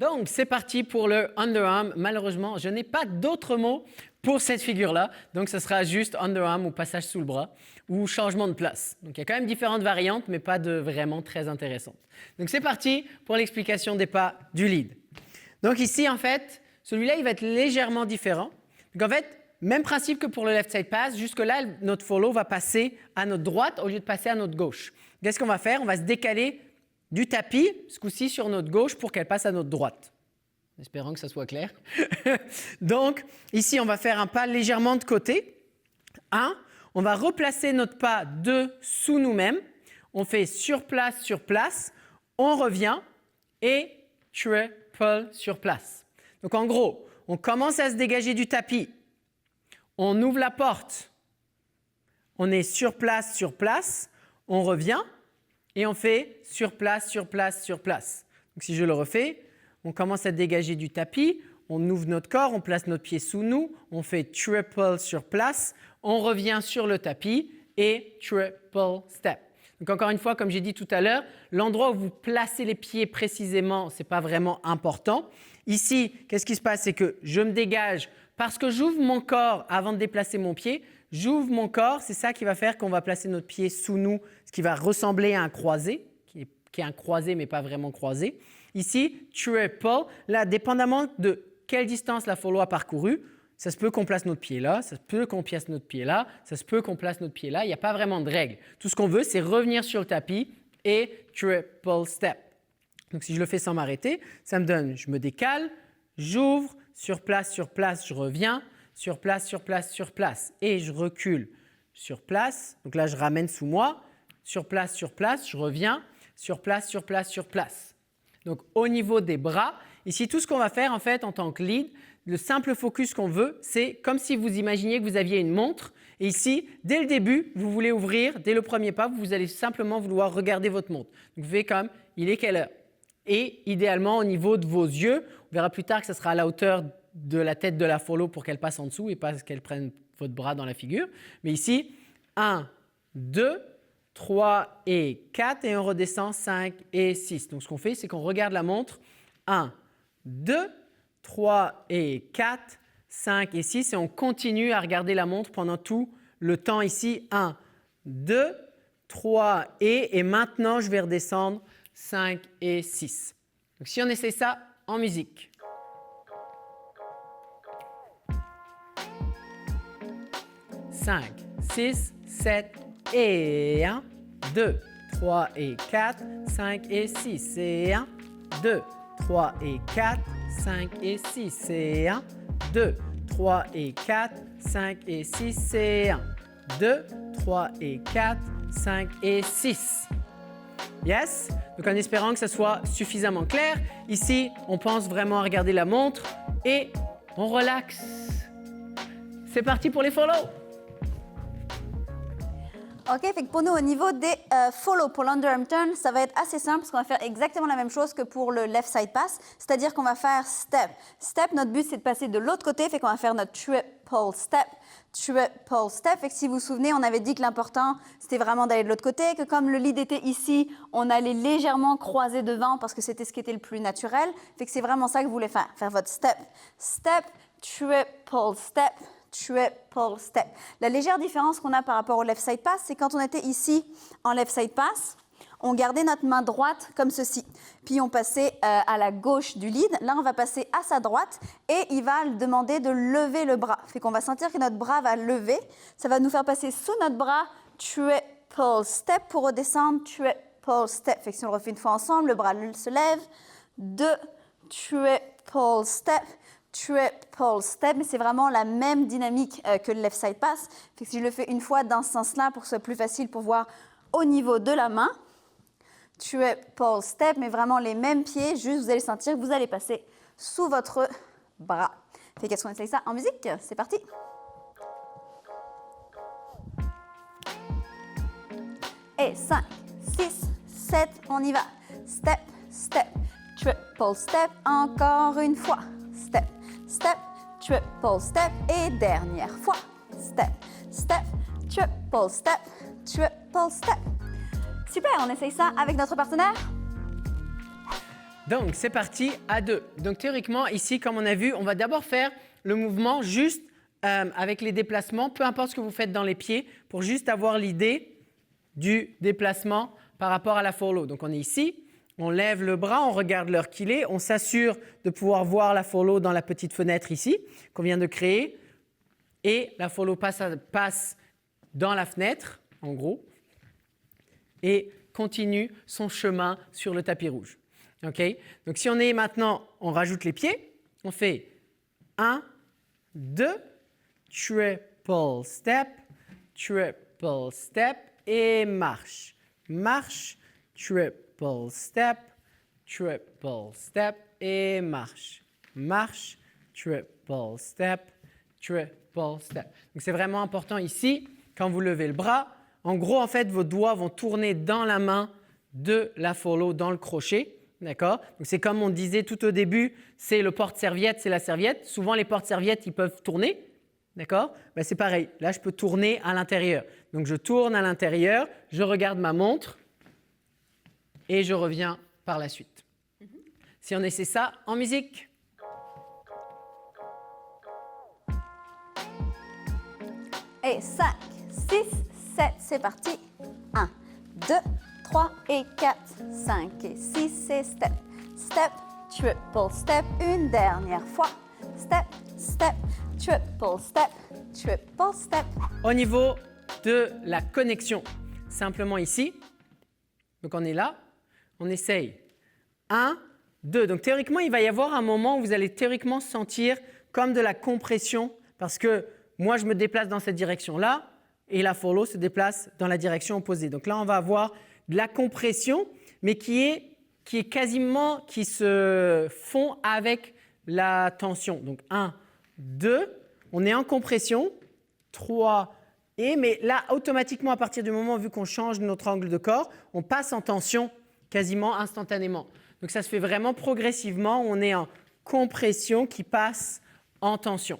Donc, c'est parti pour le underarm. Malheureusement, je n'ai pas d'autres mots pour cette figure-là. Donc, ce sera juste underarm ou passage sous le bras ou changement de place. Donc, il y a quand même différentes variantes, mais pas de vraiment très intéressantes. Donc, c'est parti pour l'explication des pas du lead. Donc, ici, en fait, celui-là, il va être légèrement différent. Donc, en fait, même principe que pour le left side pass. Jusque-là, notre follow va passer à notre droite au lieu de passer à notre gauche. Qu'est-ce qu'on va faire? On va se décaler du tapis, ce coup-ci sur notre gauche pour qu'elle passe à notre droite. Espérons que ça soit clair. Donc, ici, on va faire un pas légèrement de côté. 1, on va replacer notre pas 2 sous nous-mêmes. On fait sur place, on revient et triple sur place. Donc, en gros, on commence à se dégager du tapis. On ouvre la porte. On est sur place, on revient. Et on fait sur place. Donc, si je le refais, on commence à dégager du tapis, on ouvre notre corps, on place notre pied sous nous, on fait triple sur place, on revient sur le tapis et triple step. Donc, encore une fois, comme j'ai dit tout à l'heure, l'endroit où vous placez les pieds précisément, ce n'est pas vraiment important. Ici, qu'est-ce qui se passe? C'est que je me dégage parce que j'ouvre mon corps avant de déplacer mon pied. J'ouvre mon corps, c'est ça qui va faire qu'on va placer notre pied sous nous, ce qui va ressembler à un croisé, qui est un croisé mais pas vraiment croisé. Ici, triple, là, dépendamment de quelle distance la follow a parcouru, ça se peut qu'on place notre pied là, ça se peut qu'on place notre pied là, ça se peut qu'on place notre pied là. Il n'y a pas vraiment de règle. Tout ce qu'on veut, c'est revenir sur le tapis et triple step. Donc, si je le fais sans m'arrêter, ça me donne, je me décale, j'ouvre, sur place, je reviens, sur place, et je recule sur place. Donc là, je ramène sous moi, sur place, je reviens, sur place. Donc, au niveau des bras, ici, tout ce qu'on va faire en fait en tant que lead, le simple focus qu'on veut, c'est comme si vous imaginiez que vous aviez une montre. Et ici, dès le début, vous voulez ouvrir, dès le premier pas, vous allez simplement vouloir regarder votre montre. Donc, vous faites comme, il est quelle heure? Et idéalement, au niveau de vos yeux, on verra plus tard que ce sera à la hauteur de la tête de la follow pour qu'elle passe en dessous et pas qu'elle prenne votre bras dans la figure. Mais ici, 1, 2, 3 et 4 et on redescend 5 et 6. Donc, ce qu'on fait, c'est qu'on regarde la montre. 1, 2, 3 et 4, 5 et 6 et on continue à regarder la montre pendant tout le temps ici. 1, 2, 3 et maintenant, je vais redescendre 5 et 6. Donc, si on essaie ça en musique. Cinq, 6, 7 et 1, 2, 3 et 4, 5 et 6 et 1, 2, 3 et 4, 5 et 6 et 1, 2, 3 et 4, 5 et 6 et 1, 2, 3 et 4, 5 et 6. Yes? Donc en espérant que ça soit suffisamment clair, ici, on pense vraiment à regarder la montre et on relaxe. C'est parti pour les follow. OK, fait que pour nous, au niveau des follow pour l'underarm turn, ça va être assez simple parce qu'on va faire exactement la même chose que pour le left side pass, c'est-à-dire qu'on va faire step. Step, notre but, c'est de passer de l'autre côté, fait qu'on va faire notre triple step. Fait que si vous vous souvenez, on avait dit que l'important, c'était vraiment d'aller de l'autre côté, que comme le lead était ici, on allait légèrement croiser devant parce que c'était ce qui était le plus naturel. Fait que c'est vraiment ça que vous voulez faire votre step. Step, triple step. Triple step. La légère différence qu'on a par rapport au left side pass, c'est quand on était ici en left side pass, on gardait notre main droite comme ceci. Puis on passait à la gauche du lead. Là, on va passer à sa droite et il va demander de lever le bras. Fait qu'on va sentir que notre bras va lever. Ça va nous faire passer sous notre bras triple step pour redescendre triple step. Fait que si on le refait une fois ensemble, le bras se lève. 2 triple step. Triple step, mais c'est vraiment la même dynamique que le left side pass. Fait que si je le fais une fois dans ce sens-là pour que ce soit plus facile pour voir au niveau de la main, triple step, mais vraiment les mêmes pieds, juste vous allez sentir que vous allez passer sous votre bras. Fait qu'est-ce qu'on essaye ça en musique? C'est parti! Et 5, 6, 7, on y va. Step, step, triple step, encore une fois. Step, step, triple step et dernière fois. Step, step, triple step, triple step. Super, on essaye ça avec notre partenaire? Donc, c'est parti à 2. Donc, théoriquement, ici, comme on a vu, on va d'abord faire le mouvement juste avec les déplacements, peu importe ce que vous faites dans les pieds, pour juste avoir l'idée du déplacement par rapport à la follow. Donc, on est ici, on lève le bras, on regarde l'heure qu'il est, on s'assure de pouvoir voir la follow dans la petite fenêtre ici qu'on vient de créer. Et la follow passe dans la fenêtre, en gros, et continue son chemin sur le tapis rouge. Okay? Donc, si on est maintenant, on rajoute les pieds, on fait 1, 2, triple step, et marche. Marche, triple step, et marche. Marche, triple step. Donc, c'est vraiment important ici, quand vous levez le bras. En gros, en fait, vos doigts vont tourner dans la main de la follow, dans le crochet. D'accord? Donc, c'est comme on disait tout au début, c'est le porte-serviette, c'est la serviette. Souvent, les porte-serviettes, ils peuvent tourner. D'accord? Ben, c'est pareil. Là, je peux tourner à l'intérieur. Donc, je tourne à l'intérieur, je regarde ma montre et je reviens par la suite. Si on essaie ça en musique. Et 5, 6, 7, c'est parti. 1, 2, 3 et 4, 5 et 6 et step. Step, triple step, une dernière fois. Step, step, triple step, triple step. Au niveau de la connexion, simplement ici. Donc, on est là. On essaye. 1, 2. Donc, théoriquement, il va y avoir un moment où vous allez théoriquement sentir comme de la compression parce que moi, je me déplace dans cette direction-là et la follow se déplace dans la direction opposée. Donc là, on va avoir de la compression, mais qui se fond avec la tension. Donc 1, 2, on est en compression, 3, mais là, automatiquement, à partir du moment vu qu'on change notre angle de corps, on passe en tension quasiment instantanément. Donc ça se fait vraiment progressivement, on est en compression qui passe en tension.